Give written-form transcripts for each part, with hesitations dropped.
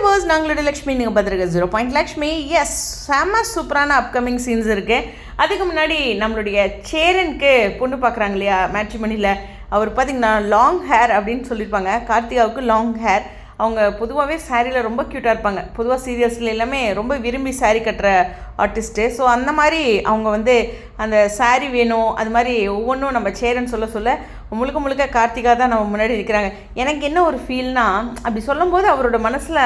Viewers, நாங்களோட Lakshmi நீங்கள் பார்த்துருக்க 0 Lakshmi. S, செம்ம சூப்பரான அப்கமிங் சீன்ஸ் இருக்குது. அதுக்கு முன்னாடி நம்மளுடைய சேரனுக்கு பொண்ணு பார்க்குறாங்க இல்லையா மேட்ரிமோனியில். அவர் பார்த்திங்கன்னா லாங் ஹேர் அப்படின்னு சொல்லியிருப்பாங்க. கார்த்திகாவுக்கு லாங் ஹேர். அவங்க பொதுவாகவே சாரியில் ரொம்ப க்யூட்டாக இருப்பாங்க. பொதுவாக சீரியல்ஸில் எல்லாமே ரொம்ப விரும்பி சாரீ கட்டுற ஆர்டிஸ்ட்டு. ஸோ அந்த மாதிரி அவங்க வந்து அந்த சாரீ வேணும், அது மாதிரி ஒவ்வொன்றும் நம்ம சேரன்னு சொல்ல முழுக்க முழுக்க கார்த்திகா தான் நம்ம முன்னாடி இருக்கிறாங்க. எனக்கு என்ன ஒரு ஃபீல்னா, அப்படி சொல்லும்போது அவரோட மனசில்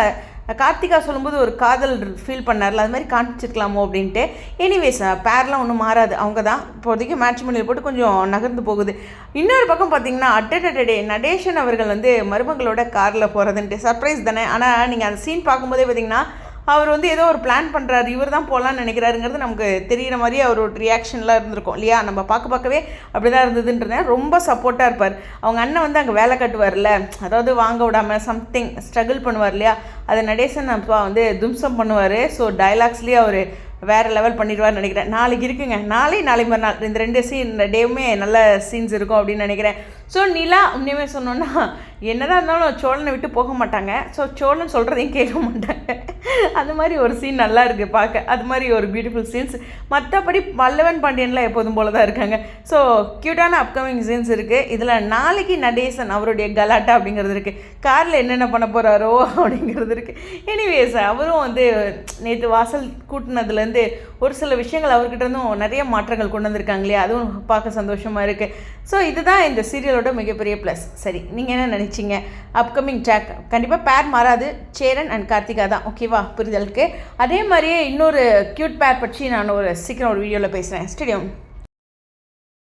கார்த்திகா சொல்லும்போது ஒரு காதல் ஃபீல் பண்ணார்ல, அது மாதிரி காமிச்சிருக்கலாமோ அப்படின்ட்டு. எனிவேஸ், பேர்லாம் ஒன்றும் மாறாது. அவங்க தான் இப்போதைக்கு மேட்ரிமோனியில் போட்டு கொஞ்சம் நகர்ந்து போகுது. இன்னொரு பக்கம் பார்த்திங்கன்னா அட்டடே நடேஷன் அவர்கள் வந்து மருமகளோட காரில் போகிறதுன்ட்டு சர்ப்ரைஸ் தானே. ஆனால் நீங்கள் அந்த சீன் பார்க்கும்போதே பார்த்திங்கன்னா அவர் வந்து ஏதோ ஒரு பிளான் பண்ணுறாரு, இவர் தான் போகலான்னு நினைக்கிறாருங்கிறது நமக்கு தெரிகிற மாதிரி அவர் ஒரு ரியாக்ஷன்லாம் இருந்திருக்கும் இல்லையா. நம்ம பார்க்கவே அப்படி தான் இருந்ததுன்றேன். ரொம்ப சப்போர்ட்டாக இருப்பார். அவங்க அண்ணன் வந்து அங்கே வேலை கட்டுவார்ல, அதாவது வாங்க விடாமல் சம்திங் ஸ்ட்ரகிள் பண்ணுவார் இல்லையா, அதை நடேசன் அப்பா வந்து தும்சம் பண்ணுவார். ஸோ டைலாக்ஸ்லேயே அவர் வேறு லெவல் பண்ணிடுவார்னு நினைக்கிறேன். நாளைக்கு இருக்குங்க, நாளை மறுநாள் இந்த 2 டேவுமே நல்ல சீன்ஸ் இருக்கும் அப்படின்னு நினைக்கிறேன். ஸோ நிலா உண்மையுமே சொன்னோன்னா என்னதான் இருந்தாலும் சோழனை விட்டு போக மாட்டாங்க. ஸோ சோழன் சொல்கிறதையும் கேட்க மாட்டாங்க. அது மாதிரி ஒரு சீன் நல்லா இருக்குது பார்க்க. அது மாதிரி ஒரு பியூட்டிஃபுல் சீன்ஸ். மற்றபடி பல்லவன் பாண்டியன்லாம் எப்போதும் போல தான் இருக்காங்க. ஸோ க்யூட்டான அப்கமிங் சீன்ஸ் இருக்குது. இதில் நாளைக்கு நடேசன் அவருடைய கலாட்டா அப்படிங்கிறது இருக்குது. காரில் என்னென்ன பண்ண போகிறாரோ அப்படிங்கிறது இருக்குது. எனிவேஸ், அவரும் வந்து நேற்று வாசல் கூட்டினதுலேருந்து ஒரு சில விஷயங்கள் அவர்கிட்ட இருந்தும் நிறைய மாற்றங்கள் கொண்டு வந்திருக்காங்க இல்லையா, அதுவும் பார்க்க சந்தோஷமாக இருக்குது. ஸோ இதுதான் இந்த சீரியலோட மிகப்பெரிய ப்ளஸ். சரி, நீங்கள் என்ன நினச்சிங்க? அப்கமிங் ட்ராக் கண்டிப்பாக பேர் மாறாது, சேரன் அண்ட் கார்த்திகா தான். ஓகேவா, புரிதலுக்கு. அதே மாதிரியே இன்னொரு க்யூட் பேர் பற்றி நான் சீக்கிரம் ஒரு வீடியோவில் பேசுகிறேன். ஸ்டேடியம்.